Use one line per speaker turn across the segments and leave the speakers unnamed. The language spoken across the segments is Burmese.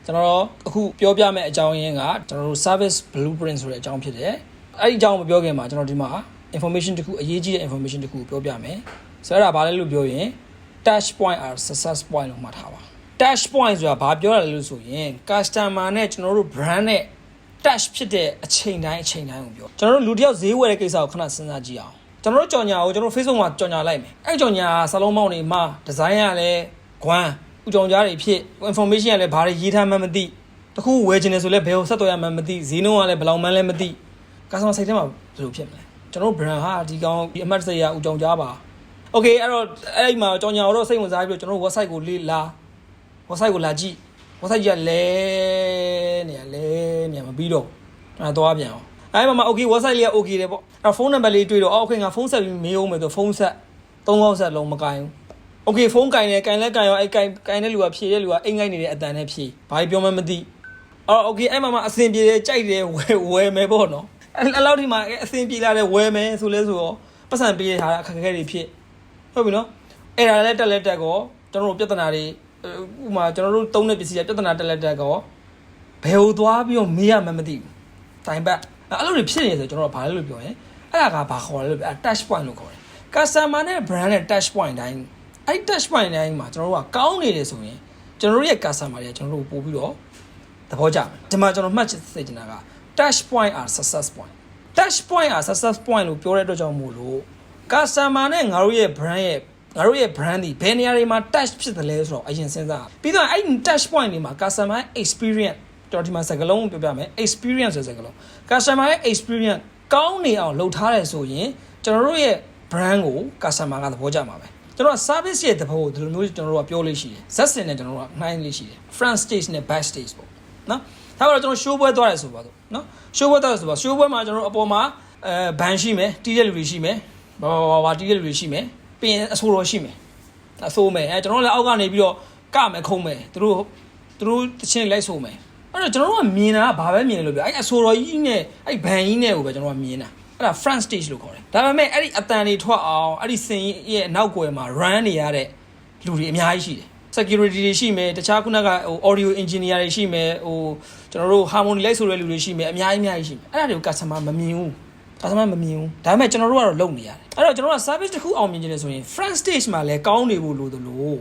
ကျွန်တော်အခုပြောပြမယ့်အကြောင်းရင်းကကျွန်တော်တို့ service blueprint ဆိုတဲ့အကြောင်းဖြစ်တယ်အဲ့ဒီအကြောင်းမပြောခင်မှာကျွန်တော်ဒီမှာ information တခုအရေးကြီးတဲ့ information တခုပြောပြမယ်ဆိုတော့ဒါဘာလဲလို့ပြောရင် touch point or success point လို့မှတ်ထားပါ touch point ဆိုတာဘာပြောရလဲလို့ဆိုရင် customer နဲ့ကျွန်တော်တို့ brand နဲ့ touch ဖြစ်တဲ့အချိန်တိုင်းကိုပြောကျွန်တော်တို့လူတစ်ယောက်ဈေးဝယ်တဲ့ကိစ္စကိုခဏစဉ်းစားကြည့်အောင်ကျွန်တော်တို့ကြော်ညာကိုကျွန်တော် Facebook မှာကြော်ညာလိုက်မယ်အဲ့ကြော်ညာစာလုံးပေါင်းတွေမှာ design ရလဲခွမ်းဥကြောင်ကြားတွေဖြစ် information ရလဲဘာတွေရေးထားမှမသိတခုဝယ်ချင်တယ်ဆိုလဲဘယ်ကိုဆက်သွယ်ရမှမသိဈေးနှုန်းကလည်းဘယ်လောက်မှန်းလည်းမသိ customer စိတ်ထဲမှာဘယ်လိုဖြစ်မလဲကျွန်တော် brand ဟာဒီကောင်ဒီအမှတ်စိတ်ရဥကြောင်ကြားပါ okay အဲ့တော့အဲ့ဒီမှာကြော်ညာတော့စိတ်ဝင်စားပြီးတော့ကျွန်တော် website ကိုလေ့လာ website ကိုလာကြည့် website ကြီးကလဲနေရမပြီးတော့အဲ့တော့ပြန်အောင်အဲ့မှာ okay website လေးက okay တယ်ပေါ့အဲ့ phone number လေးတွေ့တော့ okay ငါဖုန်းဆက်ပြီးမေးအောင်မယ်ဆိုဖုန်းဆက်3ခေါက်ဆက်လုံးမကင်ဘူး okay ဖုန်းကင်တယ်ကင်လက်ကင်ရောအဲ့ကင်တဲ့လူကဖြေတဲ့လူကအိမ်ငိုက်နေတဲ့အတန်နဲ့ဖြေဘာပြောမှမသိအော် okay အဲ့မှာအဆင်ပြေတယ်ကြိုက်တယ်ဝယ်မယ်ပေါ့နော်အဲ့လောက်ဒီမှာအဆင်ပြေလာတယ်ဝယ်မယ်ဆိုလဲဆိုတော့ပတ်စံပေးထားတာအခက်အခဲတွေဖြစ်ဟုတ်ပြီနော်အဲ့ဒါလည်းတက်ကောကျွန်တော်တို့ပြဿနာတွေဥမာကျွန်တော်တို့သုံးတဲ့ပစ္စည်းကပြဿနာတက်ကောဘယ်ဟိုသွားပြီးတော့မေးရမှမသိဘူးတိုင်ပတ်အဲ့လိုတွေဖြစ်နေဆိုကျွန်တော်တို့ဘာလဲလို့ပြောရင်အဲ့ဒါကဘာခေါ်လဲလို့ပြော touch point လို့ခေါ်တယ် customer နဲ့ brand နဲ့ touch point တိုင်းအဲ့ touch point တိုင်းမှာကျွန်တော်တို့ကကောင်းနေတယ်ဆိုရင်ကျွန်တော်တို့ရဲ့ customer တွေကျွန်တော်တို့ပို့ပြီးတော့သဘောကျမယ်ဒီမှာကျွန်တော်မှတ်စေချင်တာက touch point or success point touch point or success point လို့ပြောတဲ့အတွက်ကြောင့်မို့လို့ customer နဲ့ငါတို့ရဲ့ brand ဒီဘယ်နေရာတွေမှာ touch ဖြစ်တယ်လဲဆိုတော့အရင်စဉ်းစားပြီးတော့အဲ့ touch point တွေမှာ customer experience တော်ဒီမှာစကားလုံးပြောပြမယ် experience ဆိုစကားလုံး customer ရဲ့ experience ကောင်းနေအောင်လုပ်ထားတယ်ဆိုရင်ကျွန်တော်တို့ရဲ့ brand ကို customer ကသဘောကျမှာပဲကျွန်တော် service ရဲ့သဘောကိုဒီလိုမျိုးကျွန်တော်တို့ကပြောလို့ရှိတယ်ဇက်စင်နဲ့ကျွန်တော်တို့ကနှိုင်းလို့ရှိတယ် front stage နဲ့ back stage ပေါ့နော်ဒါတော့ကျွန်တော် show ပွဲသွားတယ်ဆိုပါတော့နော် show ပွဲသွားတယ်ဆိုပါ show ပွဲမှာကျွန်တော်တို့အပေါ်မှာဘန်ရှိမယ်တီးတဲ့လူတွေရှိမယ်ဘာတီးတဲ့လူတွေရှိမယ်ပြီးရင်အဆိုးတော်ရှိမယ်အဆိုးမယ်ကျွန်တော်လည်းအောက်ကနေပြီးတော့ကမယ်ခုံးမယ်သူတို့တချင်းလိုက်ဆိုမယ်အဲ့တော့ကျွန်တော်တို့ကမြင်တာကဘာပဲမြင်တယ်လို့ပြောအဲ့အဆိုတော်ကြီးနဲ့အဲ့ဘန်ကြီးနဲ့ကိုပဲကျွန်တော်ကမြင်တာအဲ့ဒါ front stage လို့ခေါ်တယ်ဒါပေမဲ့အဲ့ဒီအတန်တွေထွက်အောင်အဲ့ဒီစင်ရဲ့အနောက်ကွယ်မှာ run နေရတဲ့လူတွေအများကြီးရှိတယ် security တွေရှိမယ်တခြားခုနကaudio engineer တွေရှိမယ်ကျွန်တော်တို့ harmony လိုက်ဆိုတဲ့လူတွေရှိမယ်အများကြီးရှိမယ်အဲ့ဒါတွေကို customer မမြင်ဘူးဒါပေမဲ့ကျွန်တော်တို့ကတော့လုပ်နေရတယ်အဲ့တော့ကျွန်တော်တို့က service တစ်ခုအောင်မြင်နေတယ်ဆိုရင် front stage မှာလည်းကောင်းနေဖို့လိုသလို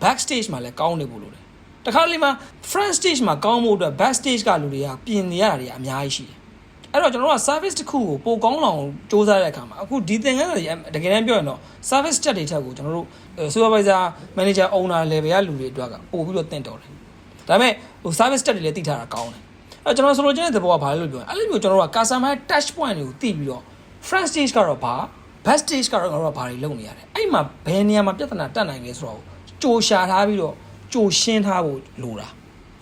back stage မှာလည်းကောင်းနေဖို့လိုတယ်တခါလေမှာ front stage မှာကောင်းဖို့အတွက် back stage ကလူတွေကပြင်နေရတာတွေအများကြီးရှိတယ်အဲ့တော့ကျွန်တော်တို့က service တစ်ခုကိုပိုကောင်းအောင်စူးစမ်းတဲ့အခါမှာအခုဒီသင်ခန်းစာတွေတကယ်တမ်းပြောရင်တော့ service တက်တွေထက်ကိုကျွန်တော်တို့ supervisor manager owner level ကလူတွေအတွက်ကပို့ပြီးတော့တင်တော်တယ်ဒါပေမဲ့service တက်တွေလည်းသိထားတာကောင်းတယ်အဲ့ကျွန်တော်ဆိုလိုချင်တဲ့သဘောကဘာလဲလို့ပြောရင်အဲ့လိုမျိုးကျွန်တော်တို့က customer touch point တွေကိုသိပြီးတော့ front stage ကတော့ဘာ back stage ကတော့ငါတို့ကဘာတွေလုပ်နေရတယ်အဲ့မှာဘယ်နေရာမှာပြဿနာတက်နိုင်လဲဆိုတော့ကြိုရှာထားပြီးတော့ကြိုရှင်းထားဖို့လိုတာ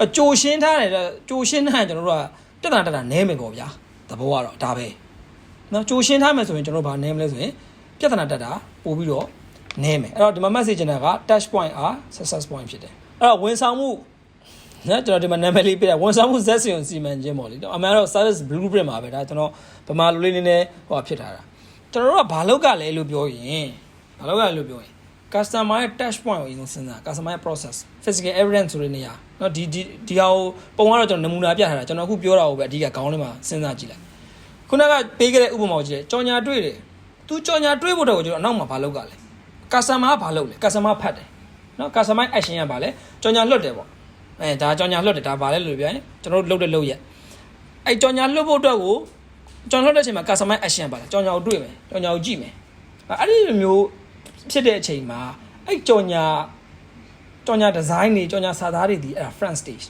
ကြိုရှင်းထားတယ်ကြိုရှင်းထားရင်ကျွန်တော်တို့ကပြဿနာတက်တာနည်းမယ်ပေါ့ဗျာသဘောကတော့ဒါပဲနော်ကြိုရှင်းထားမယ်ဆိုရင်ကျွန်တော်ဘာနည်းမလဲဆိုရင်ပြဿနာတက်တာပို့ပြီးတော့နည်းမယ်အဲ့တော့ဒီမှာ message ချင်တာက touch point အား success point ဖြစ်တယ်အဲ့တော့ဝန်ဆောင်မှုနော်ကျွန်တော်ဒီမှာနာမည်လေးပေးတာဝန်ဆောင်မှုဇက်စင်စီမံခြင်းပေါ့လေအမှန်တော့ service blueprint မှာပဲဒါကျွန်တော်ဗမာလိုလေးနည်းနည်းဟိုဖြစ်ထားတာကျွန်တော်တို့ကဘာလောက်ကလဲလို့ပြောရင် customer ရဲ့ touch point ကိုအရင်ဆုံးစဉ်းစား customer ရဲ့ process physical evidence ဆိုတဲ့နေရာเนาะဒီဟာကိုပုံကတော့ကျွန်တော်နမူနာပြထားတာကျွန်တော်အခုပြောတာကိုပဲအဓိကခေါင်းလေးမှာစဉ်းစားကြည့်လိုက်ခုနကပေးခဲ့တဲ့ဥပမာကိုကြည့်တယ်ကြော်ညာတွေ့တယ်သူကြော်ညာတွေ့ဖို့တော့ကျွန်တော်အနောက်မှာဘာလောက်ကလဲ customer ကဘာလုပ်လဲ customer ဖတ်တယ်เนาะ customer action ကဘာလဲကြော်ညာလွတ်တယ်ပေါ့ဒါကြော်ညာလွတ်တယ်ဒါဘာလဲလို့ပြောရင်ကျွန်တော်တို့လုပ်တဲ့လုပ်ရက်အဲ့ကြော်ညာလွတ်ဖို့အတွက်ကိုကြော်လွတ်တဲ့အချိန်မှာ customer action ပါလားကြော်ညာကိုတွေ့မယ်ကြော်ညာကိုကြည့်မယ်အဲ့ဒီလိုမျိုးဖြစ်တဲ့အချိန်မှာအဲ့ကြော်ညာ design တွေကြော်ညာစာသားတွေဒီအဲ့ဒါ front stage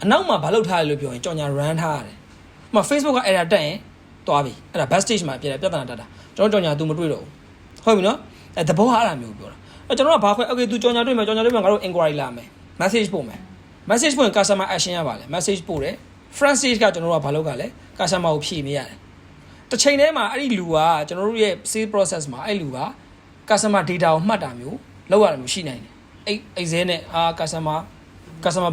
အနောက်မှာဘာလုပ်ထားလဲလို့ပြောရင်ကြော်ညာ run ထားရတယ်ဥပမာ Facebook ကအဲ့ဒါတက်ရင်သွားပြီအဲ့ဒါ back stage မှာပြဿနာတက်တာကျွန်တော်ကြော်ညာ तू မတွေ့တော့ဘူးဟုတ်ပြီနော်အဲ့သဘောဟာအဲ့လိုမျိုးပြောတာအဲ့ကျွန်တော်ကဘာခွဲ okay तू ကြော်ညာတွေ့မယ်ငါတို့ inquiry လာမယ် message ပို့မယ် message ပို့ရင် customer action ရပါလေ message ပို့တယ် front stage ကကျွန်တော်တို့ကဘာလုပ်ကလဲ customer ကိုဖြည့်နေရတယ်တစ်ချိန်တည်းမှာအဲ့ဒီလူကကျွန်တော်တို့ရဲ့ sales process မှာအဲ့လူက customer data ကိုမှတ်တာမျိုးလောက်ရတာမျိုးရှိနိုင်တယ်အဲ့ဇဲနဲ့customer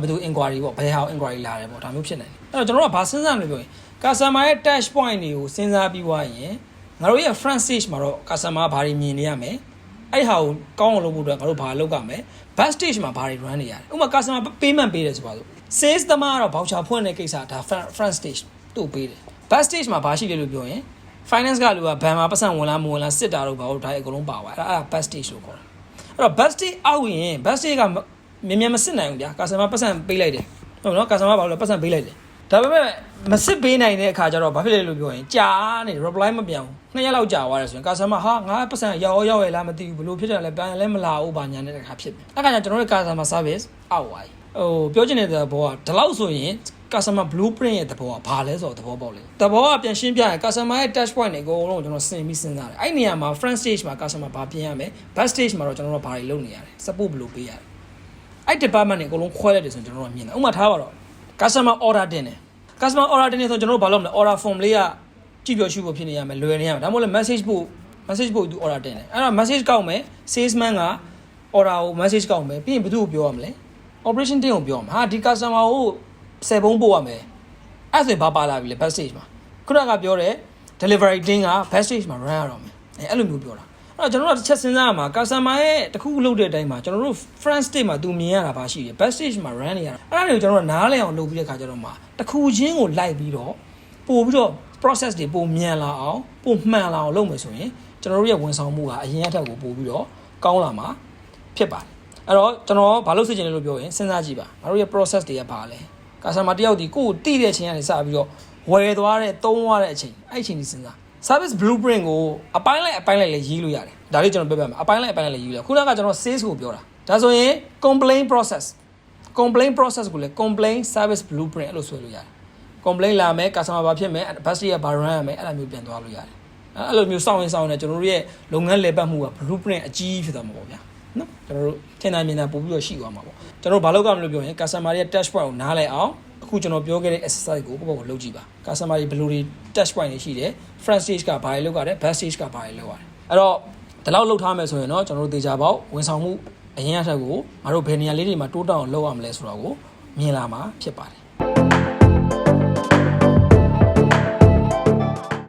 ဘယ်သူ inquiry ပေါ့ဘယ်ဟာ inquiry လာတယ်ပေါ့ဒါမျိုးဖြစ်နိုင်တယ်အဲ့တော့ကျွန်တော်တို့ကဘာစဉ်းစားမလဲပြောရင် customer ရဲ့ touch point တွေကိုစဉ်းစားပြီးွားရင်ငါတို့ရဲ့ front stage မှာတော့ customer ဘာတွေမြင်နေရမယ်အဲ့ဟာကိုကောင်းအောင်လုပ်ဖို့အတွက်ငါတို့ဘာလုပ်ရမလဲ back stage မှာဘာတွေ run နေရတယ်ဥပမာ customer payment ပေးတယ်ဆိုပါစို့ sales သမားကတော့ voucher ဖွင့်တဲ့ကိစ္စဒါ front stage တို့ပေးတယ် back stage မှာဘာရှိလဲလို့ပြောရင် finance ကလူကဘဏ်မှာပတ်စံဝင်လားမဝင်လားစစ်တာတော့ဘာလို့ဒါအကုန်လုံးပါသွားအဲ့ဒါ back stage လို့ခေါ်တာအဲ့တော့ back stage အောက်ရင် back stage ကမြန်မစစ်နိုင်ဘူးဗျာ customer ပတ်စံပေးလိုက်တယ်ဟုတ်နော် customer ဘာလို့လဲပတ်စံပေးလိုက်တယ်ဒါပေမဲ့မစစ်ပေးနိုင်တဲ့အခါကျတော့ဘာဖြစ်လဲလို့ပြောရင်ကြာနေ reply မပြန်ဘူး2ရက်လောက်ကြာသွားတယ်ဆိုရင် customer ဟာငါပတ်စံရောက်ရလားမသိဘူးဘလို့ဖြစ်တယ်လဲပြန်လည်းမလာဘူးဘာညာတဲ့အခါဖြစ်တယ်အဲ့ခါကျကျွန်တော်တို့ customer service အောက်သွားပြီပြောချင်တဲ့ဘောကဒီလောက်ဆိုရင် customer blueprint ရဲ့သဘောကဘာလဲဆိုတော့သဘောပေါက်လေသဘောကပြန်ရှင်းပြရင် customer ရဲ့ touch point တွေအကုန်လုံးကျွန်တော်စဉ်းပြီးစဉ်းစားတယ်အဲ့နေရာမှာ front stage မှာ customer ဘာပြင်ရမယ် back stage မှာတော့ကျွန်တော်တို့ဘာတွေလုပ်နေရတယ် support ဘယ်လိုပေးရတယ်အဲ့ department တွေအကုန်လုံးခွဲလိုက်တယ်ဆိုရင်ကျွန်တော်တို့မြင်တယ်ဥပမာထားပါတော့ customer order တင်တယ် customer order တင်နေဆိုကျွန်တော်တို့ဘာလုပ်မလဲ order form လေးကကြည့်ပြောရှုဖို့ဖြစ်နေရမယ်လွယ်နေရမယ်ဒါမှမဟုတ် message ပို့သူ order တင်တယ်အဲ့တော့ message ကောက်မယ် salesman က order ကို message ကောက်မယ်ပြီးရင်ဘယ်သူ့ကိုပြောရမလဲ operation team ကိုပြောရမှာဟာဒီ customer ကို10ပုံးပို့ရမယ်အဲ့ဆိုရင်ဘာပါလာပြီလဲ back stage မှာခုနကပြောတဲ့ delivery team က back stage မှာ run ရတော့မယ်အဲ့လိုမျိုးပြောတာအဲ့တော့ကျွန်တော်တို့တစ်ချက်စဉ်းစားရမှာ customer ရဲ့တခုလုပ်တဲ့အတိုင်းမှာကျွန်တော်တို့ front stage မှာသူမြင်ရတာပါရှိတယ် back stage မှာ run နေရတာအဲ့ဒါတွေကိုကျွန်တော်တို့နားလည်အောင်လုပ်ပြီးတဲ့ခါကျတော့မှတခုချင်းကိုလိုက်ပြီးတော့ပို့ပြီးတော့ process တွေပိုမြန်လာအောင်ပိုမှန်လာအောင်လုပ်မယ်ဆိုရင်ကျွန်တော်တို့ရဲ့ဝန်ဆောင်မှုကအရင်အထက်ကိုပို့ပြီးတော့ကောင်းလာမှာဖြစ်ပါတယ်အဲ့တော့ကျွန်တော်ဘာလို့စစ်ချင်လဲလို့ပြောရင်စဉ်းစားကြည့်ပါငါတို့ရဲ့ process တွေကဘာလဲ customer တယောက်ဒီကိုယ်တိတဲ့အချိန်ကနေစပြီးတော့ဝယ်သွားတဲ့သုံးသွားတဲ့အချိန်အဲ့အချိန်ဒီစဉ်းစား service blueprint ကိုအပိုင်းလိုက်လည်းရေးလို့ရတယ်ဒါလေးကျွန်တော်ပြောပြမယ်အပိုင်းလိုက်လည်းရေးလို့ရခုနကကျွန်တော် sales ကိုပြောတာဒါဆိုရင် complaint process ကိုလည်း complaint service blueprint အဲ့လိုဆွဲလို့ရတယ် complaint လာမယ် customer ဘာဖြစ်မယ် bus ရဲ့ဘာ run ရမယ်အဲ့လိုမျိုးပြန်သွားလို့ရတယ်အဲ့လိုမျိုးစောင့်ရင်ကျွန်တော်တို့ရဲ့လုပ်ငန်းလည်ပတ်မှုက blueprint အကြီးဖြစ်သွားမှာပေါ့ဗျာနော်ကျွန်တော်တို့ထင်နိုင်မြင်နိုင်ပို့ပြီးတော့ရှိသွားမှာပေါ့ကျွန်တော်ဘာလုပ်ကြမလို့ပြောရင် customer ရဲ့ touch point ကိုနားလည်အောင်အခုကျွန်တော်ပြောခဲ့တဲ့ exercise ကိုကိုလုပ်ကြည့်ပါ customer တွေဘယ်လိုတွေ touch point တွေရှိတယ် front stage ကဘာတွေလုပ်ရတယ် back stage ကဘာတွေလုပ်ရတယ်အဲ့တော့ဒီလောက်လုပ်ထားမယ်ဆိုရင်တော့ကျွန်တော်တို့သေချာပေါက်ဝန်ဆောင်မှုအရင်အထက်ကိုငါတို့ဘယ်နေရာလေးတွေမှာတိုးတက်အောင်လုပ်ရမလဲဆိုတော့ကိုမြင်လာမှာဖြစ်ပါတယ်